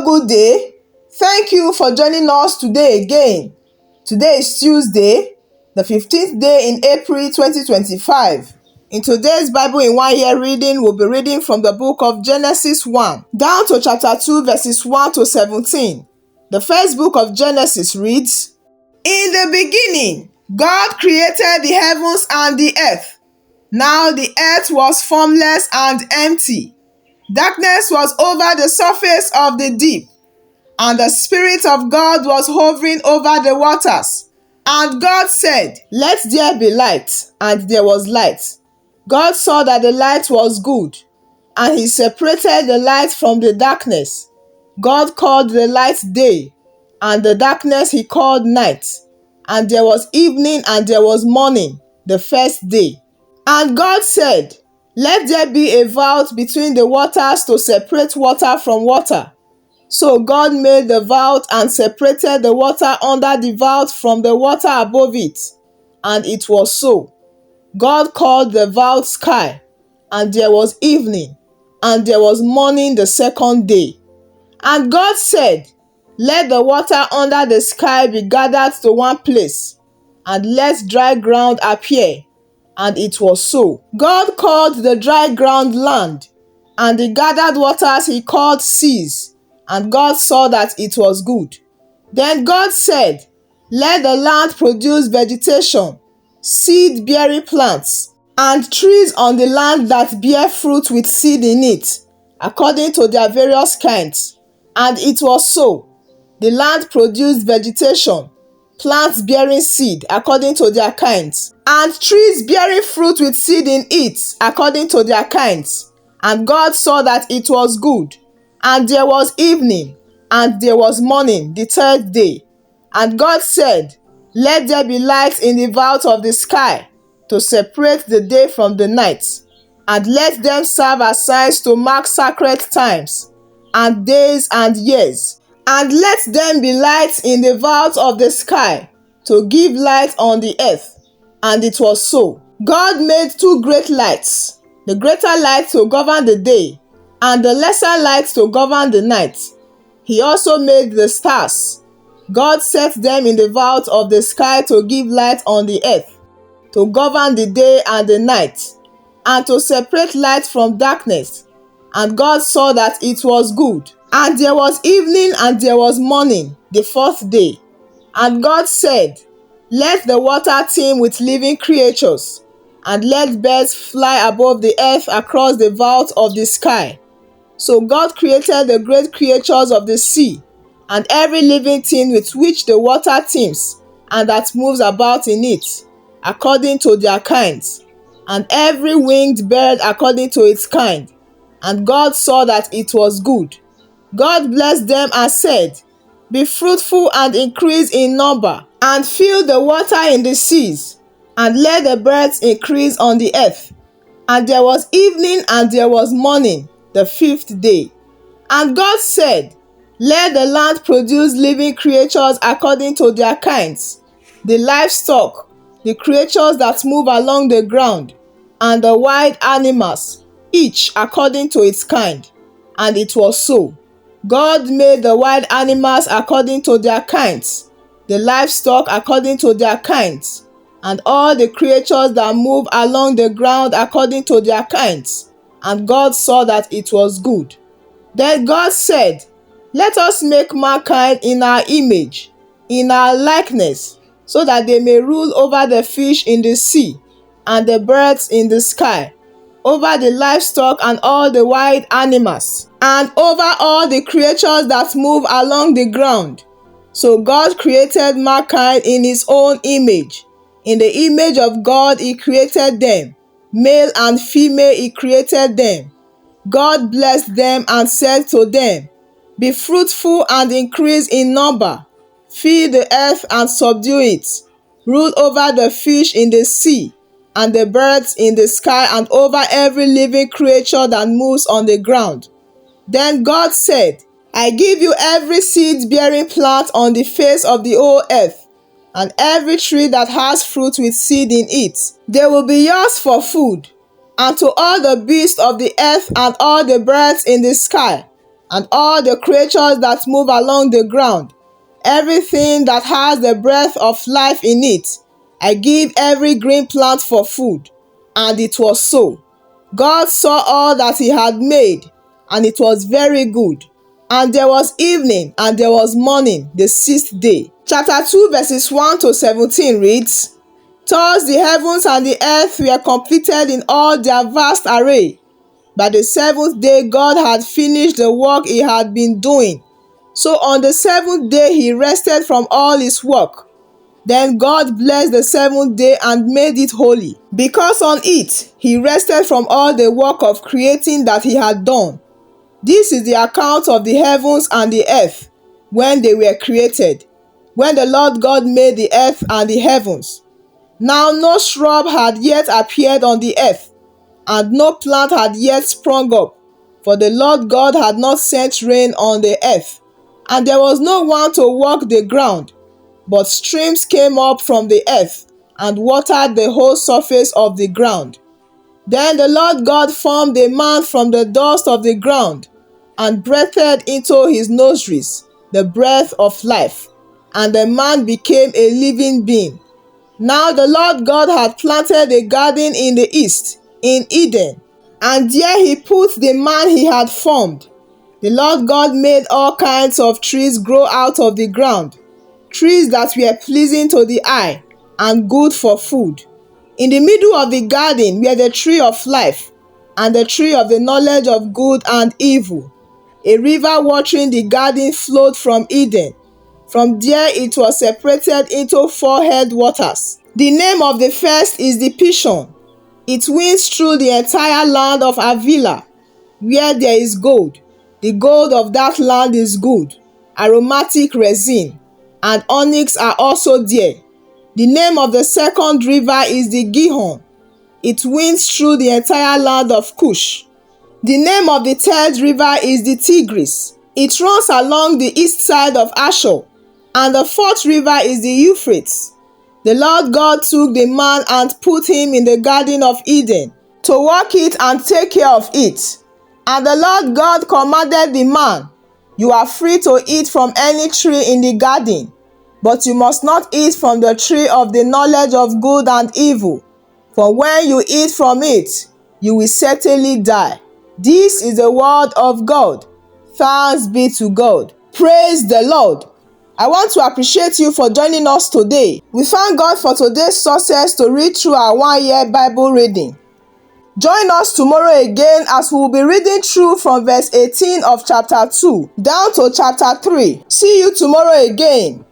good day. Thank you for joining us today again. Today is Tuesday, the 15th day in April 2025. In today's Bible in 1 year reading, we'll be reading from the book of Genesis 1 down to chapter 2 verses 1 to 17. The first book of Genesis reads, "In the beginning, God created the heavens and the earth. Now the earth was formless and empty. Darkness was over the surface of the deep, and the Spirit of God was hovering over the waters. And God said, 'Let there be light,' and there was light. God saw that the light was good, and he separated the light from the darkness. God called the light day, and the darkness he called night. And there was evening and there was morning, the first day. And God said, 'Let there be a vault between the waters to separate water from water.' So God made the vault and separated the water under the vault from the water above it. And it was so. God called the vault sky, and there was evening, and there was morning the second day. And God said, 'Let the water under the sky be gathered to one place, and let dry ground appear.' And it was so. God called the dry ground land, and the gathered waters he called seas. And God saw that it was good. Then God said, 'Let the land produce vegetation, seed-bearing plants, and trees on the land that bear fruit with seed in it, according to their various kinds.' And it was so. The land produced vegetation, plants bearing seed according to their kinds, and trees bearing fruit with seed in it according to their kinds. And God saw that it was good. And there was evening, and there was morning the third day. And God said, 'Let there be lights in the vault of the sky to separate the day from the night, and let them serve as signs to mark sacred times, and days and years. And let them be lights in the vault of the sky to give light on the earth.' And it was so. God made two great lights, the greater light to govern the day, and the lesser light to govern the night. He also made the stars. God set them in the vault of the sky to give light on the earth, to govern the day and the night, and to separate light from darkness. And God saw that it was good. And there was evening and there was morning, the fourth day. And God said, 'Let the water teem with living creatures, and let birds fly above the earth across the vault of the sky.' So God created the great creatures of the sea, and every living thing with which the water teems, and that moves about in it, according to their kinds, and every winged bird according to its kind. And God saw that it was good. God blessed them and said, 'Be fruitful and increase in number, and fill the water in the seas, and let the birds increase on the earth.' And there was evening and there was morning, the fifth day. And God said, 'Let the land produce living creatures according to their kinds, the livestock, the creatures that move along the ground, and the wild animals, each according to its kind.' And it was so. God made the wild animals according to their kinds, the livestock according to their kinds, and all the creatures that move along the ground according to their kinds. And God saw that it was good. Then God said, 'Let us make mankind in our image, in our likeness, so that they may rule over the fish in the sea, and the birds in the sky, over the livestock and all the wild animals, and over all the creatures that move along the ground.' So God created mankind in his own image. In the image of God he created them. Male and female he created them. God blessed them and said to them, 'Be fruitful and increase in number. Fill the earth and subdue it. Rule over the fish in the sea, and the birds in the sky, and over every living creature that moves on the ground.' Then God said, 'I give you every seed-bearing plant on the face of the whole earth, and every tree that has fruit with seed in it. They will be yours for food, and to all the beasts of the earth and all the birds in the sky, and all the creatures that move along the ground, everything that has the breath of life in it. I give every green plant for food." And it was so. God saw all that he had made, and it was very good. And there was evening, and there was morning, the sixth day. Chapter 2 verses 1 to 17 reads, "Thus the heavens and the earth were completed in all their vast array. By the seventh day God had finished the work he had been doing. So on the seventh day he rested from all his work. Then God blessed the seventh day and made it holy, because on it he rested from all the work of creating that he had done. This is the account of the heavens and the earth when they were created, when the Lord God made the earth and the heavens. Now no shrub had yet appeared on the earth, and no plant had yet sprung up, for the Lord God had not sent rain on the earth, and there was no one to work the ground. But streams came up from the earth and watered the whole surface of the ground. Then the Lord God formed a man from the dust of the ground, and breathed into his nostrils the breath of life, and the man became a living being. Now the Lord God had planted a garden in the east, in Eden, and there he put the man he had formed. The Lord God made all kinds of trees grow out of the ground, trees that were pleasing to the eye and good for food. In the middle of the garden were the tree of life and the tree of the knowledge of good and evil. A river watering the garden flowed from Eden. From there it was separated into four headwaters. The name of the first is the Pishon. It winds through the entire land of Havilah, where there is gold. The gold of that land is good, aromatic resin, and onyx are also there. The name of the second river is the Gihon. It winds through the entire land of Cush. The name of the third river is the Tigris. It runs along the east side of Ashur. And the fourth river is the Euphrates. The Lord God took the man and put him in the garden of Eden to work it and take care of it. And the Lord God commanded the man, "You are free to eat from any tree in the garden, but you must not eat from the tree of the knowledge of good and evil, for when you eat from it, you will certainly die." This is the word of God. Thanks be to God. Praise the Lord. I want to appreciate you for joining us today. We thank God for today's success to read through our one-year Bible reading. Join us tomorrow again as we will be reading through from verse 18 of chapter 2 down to chapter 3. See you tomorrow again.